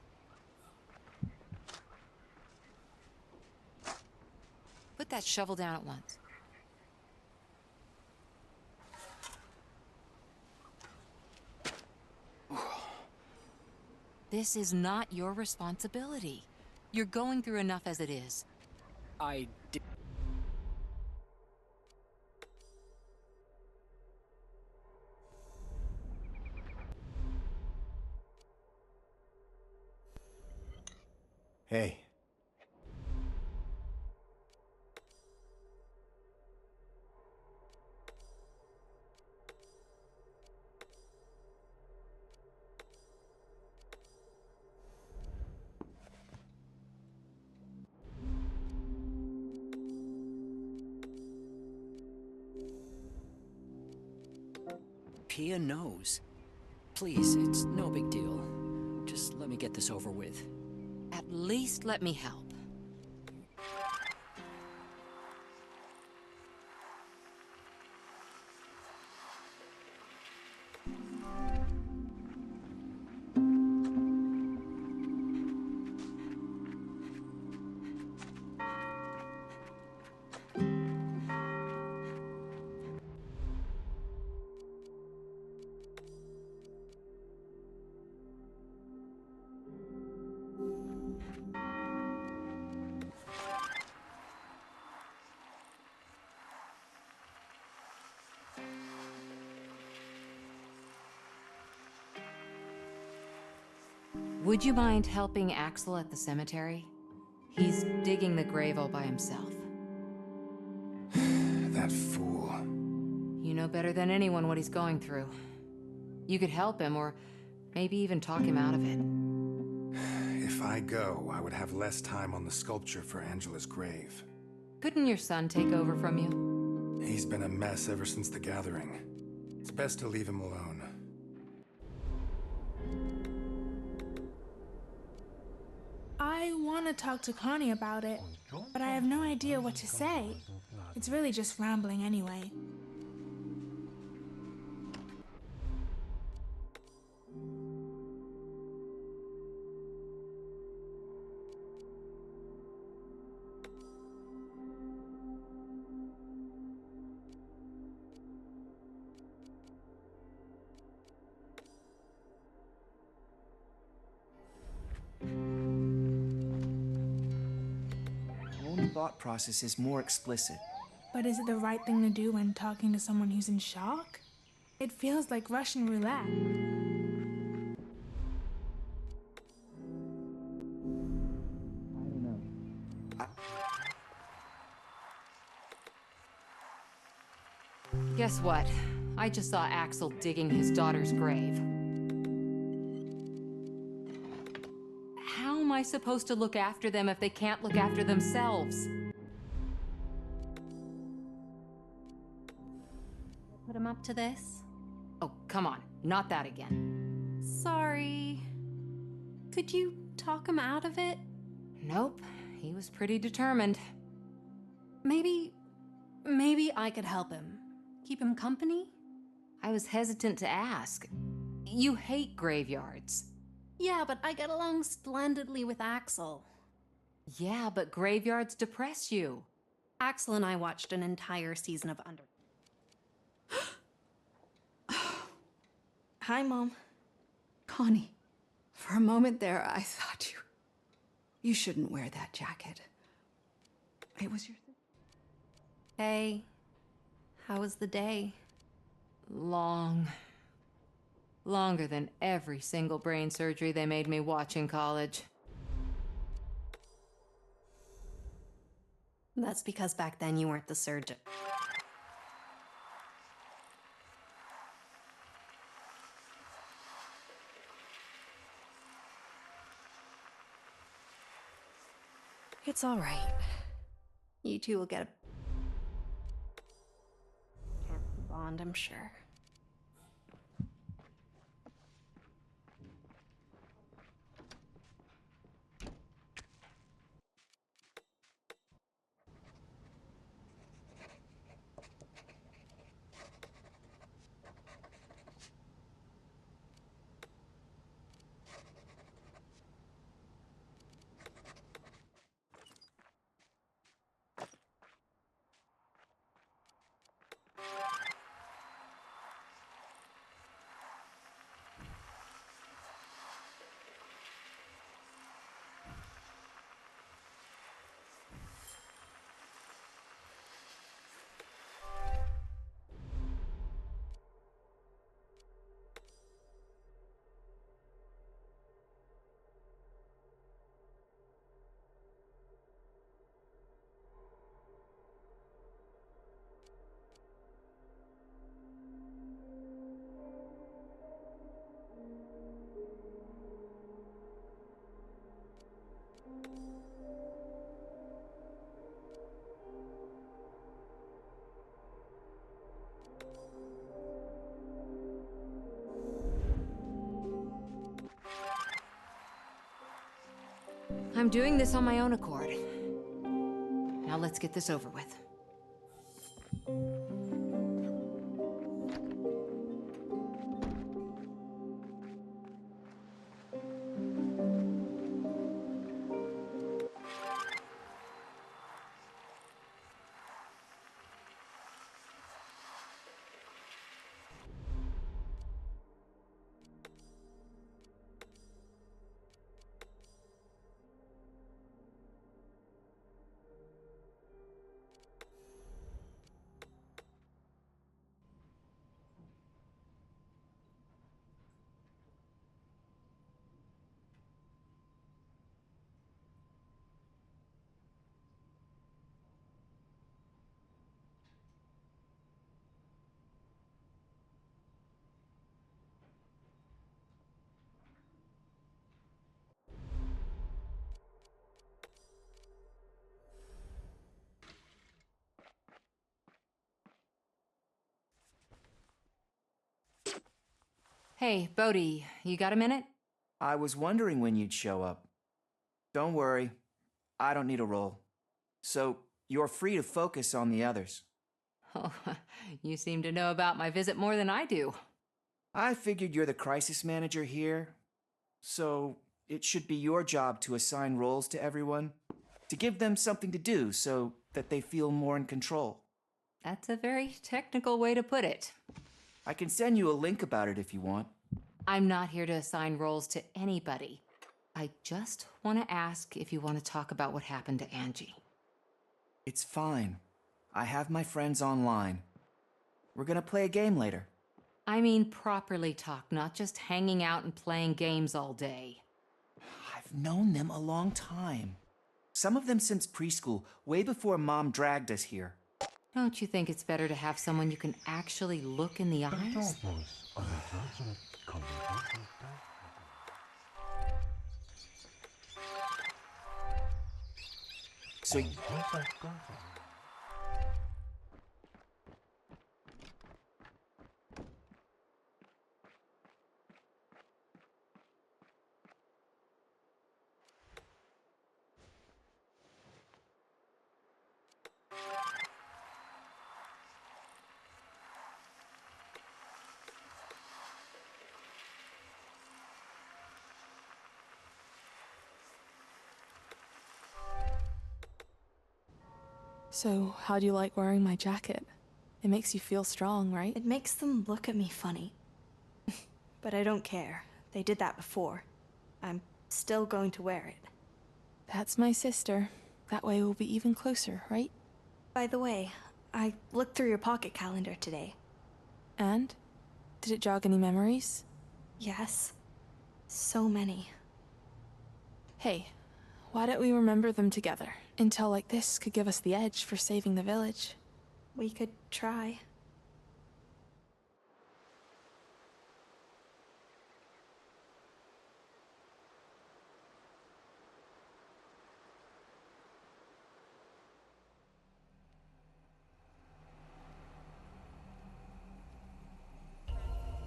Put that shovel down at once. This is not your responsibility. You're going through enough as it is. I did. Hey. Pia knows. Please, it's no big deal. Just let me get this over with. At least let me help. Would you mind helping Axel at the cemetery? He's digging the grave all by himself. That fool. You know better than anyone what he's going through. You could help him, or maybe even talk him out of it. If If I go, I would have less time on the sculpture for Angela's grave. Couldn't your son take over from you? He's been a mess ever since the gathering. It's best to leave him alone. I want to talk to Connie about it, but I have no idea what to say. It's really just rambling anyway. Your own thought process is more explicit. But is it the right thing to do when talking to someone who's in shock? It feels like Russian roulette. Guess what? I just saw Axel digging his daughter's grave. How am I supposed to look after them if they can't look after themselves? Put him up to this? Oh, come on. Not that again. Sorry. Could you talk him out of it? Nope. He was pretty determined. Maybe I could help him. Keep him company? I was hesitant to ask. You hate graveyards. Yeah, but I get along splendidly with Axel. Yeah, but graveyards depress you. Axel and I watched an entire season of Under. Hi, Mom. Connie, for a moment there, I thought you shouldn't wear that jacket. It was your... Hey, how was the day? Long. Longer than every single brain surgery they made me watch in college. That's because back then you weren't the surgeon. It's all right. You two will get a bond, I'm sure. I'm doing this on my own accord. Now let's get this over with. Hey, Bodhi, you got a minute? I was wondering when you'd show up. Don't worry, I don't need a role. So, you're free to focus on the others. Oh, you seem to know about my visit more than I do. I figured you're the crisis manager here, so it should be your job to assign roles to everyone, to give them something to do so that they feel more in control. That's a very technical way to put it. I can send you a link about it if you want. I'm not here to assign roles to anybody. I just want to ask if you want to talk about what happened to Angie. It's fine. I have my friends online. We're gonna play a game later. I mean properly talk, not just hanging out and playing games all day. I've known them a long time. Some of them since preschool, way before Mom dragged us here. Don't you think it's better to have someone you can actually look in the eyes? So So, how do you like wearing my jacket? It makes you feel strong, right? It makes them look at me funny. But I don't care. They did that before. I'm still going to wear it. That's my sister. That way we'll be even closer, right? By the way, I looked through your pocket calendar today. And? Did it jog any memories? Yes. So many. Hey, why don't we remember them together? Intel like this could give us the edge for saving the village. We could try.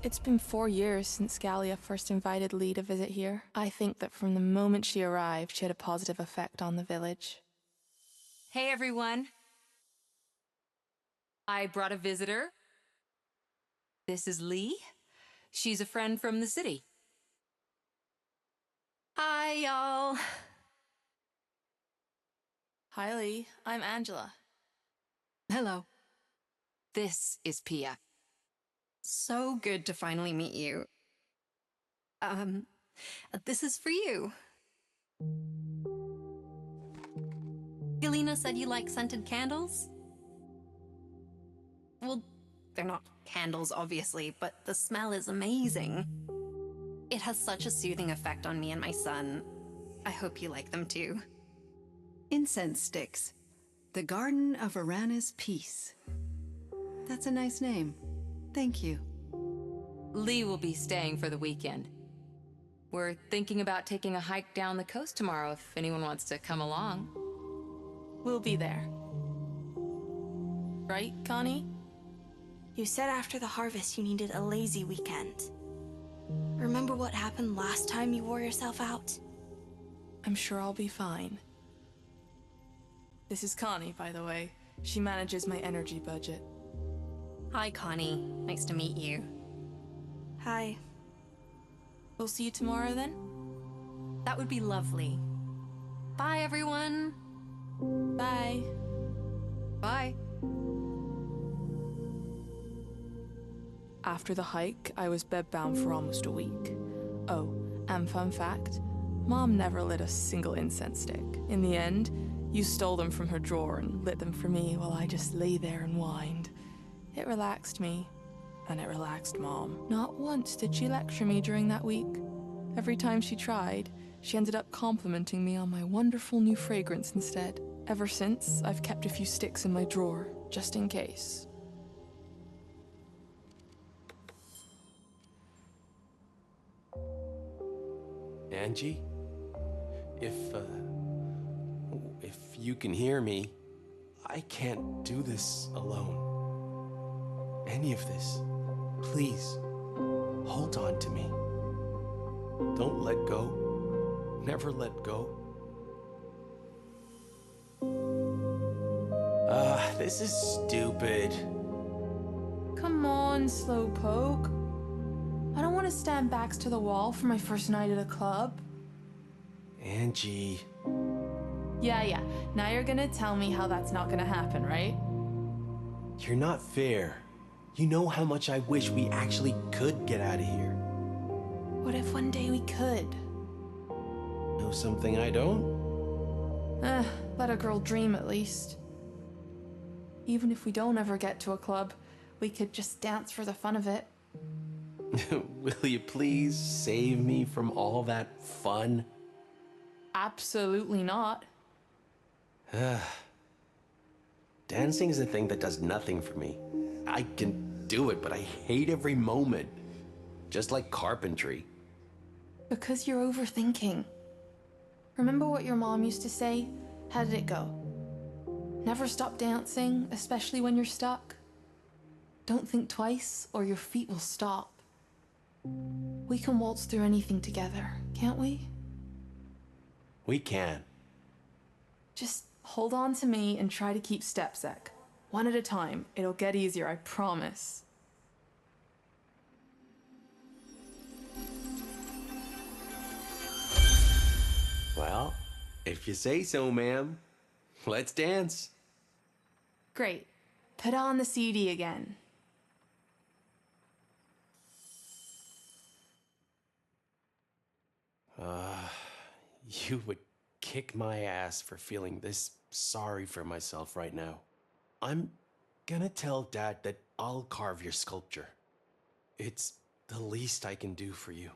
It's been 4 years since Gallia first invited Lee to visit here. I think that from the moment she arrived, she had a positive effect on the village. Hey, everyone. I brought a visitor. This is Lee. She's a friend from the city. Hi, y'all. Hi, Lee. I'm Angela. Hello. This is Pia. So good to finally meet you. This is for you. Galena said you like scented candles? Well, they're not candles, obviously, but the smell is amazing. It has such a soothing effect on me and my son. I hope you like them too. Incense sticks. The Garden of Arana's Peace. That's a nice name. Thank you. Lee will be staying for the weekend. We're thinking about taking a hike down the coast tomorrow if anyone wants to come along. We'll be there. Right, Connie? You said after the harvest you needed a lazy weekend. Remember what happened last time you wore yourself out? I'm sure I'll be fine. This is Connie, by the way. She manages my energy budget. Hi, Connie. Nice to meet you. Hi. We'll see you tomorrow then? That would be lovely. Bye, everyone. Bye. Bye. After the hike, I was bedbound for almost a week. Oh, and fun fact, Mom never lit a single incense stick. In the end, you stole them from her drawer and lit them for me while I just lay there and whined. It relaxed me, and it relaxed Mom. Not once did she lecture me during that week. Every time she tried, she ended up complimenting me on my wonderful new fragrance instead. Ever since, I've kept a few sticks in my drawer, just in case. Angie? If you can hear me, I can't do this alone. Any of this. Please. hold on to me. Don't let go. Never let go. This is stupid. Come on, Slowpoke. I don't want to stand backs to the wall for my first night at a club. Angie. Yeah. Now you're gonna tell me how that's not gonna happen, right? You're not fair. You know how much I wish we actually could get out of here. What if one day we could? Know something I don't? Let a girl dream at least. Even if we don't ever get to a club, we could just dance for the fun of it. Will you please save me from all that fun? Absolutely not. Dancing is a thing that does nothing for me. I can do it, but I hate every moment. Just like carpentry. Because you're overthinking. Remember what your mom used to say? How did it go? Never stop dancing, especially when you're stuck. Don't think twice, or your feet will stop. We can waltz through anything together, can't we? We can. Just hold on to me and try to keep step, Zek. One at a time. It'll get easier, I promise. Well, if you say so, ma'am. Let's dance. Great. Put on the CD again. You would kick my ass for feeling this sorry for myself right now. I'm gonna tell Dad that I'll carve your sculpture. It's the least I can do for you.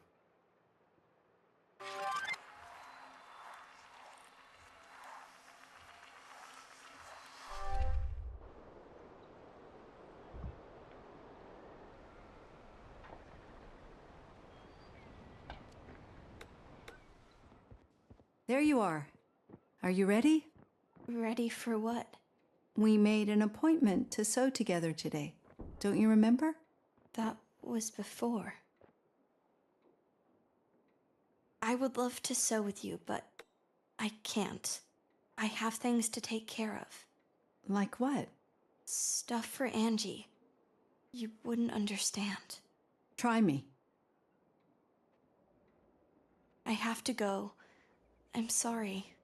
There you are. Are you ready? Ready for what? We made an appointment to sew together today. Don't you remember? That was before. I would love to sew with you, but I can't. I have things to take care of. Like what? Stuff for Angie. You wouldn't understand. Try me. I have to go. I'm sorry.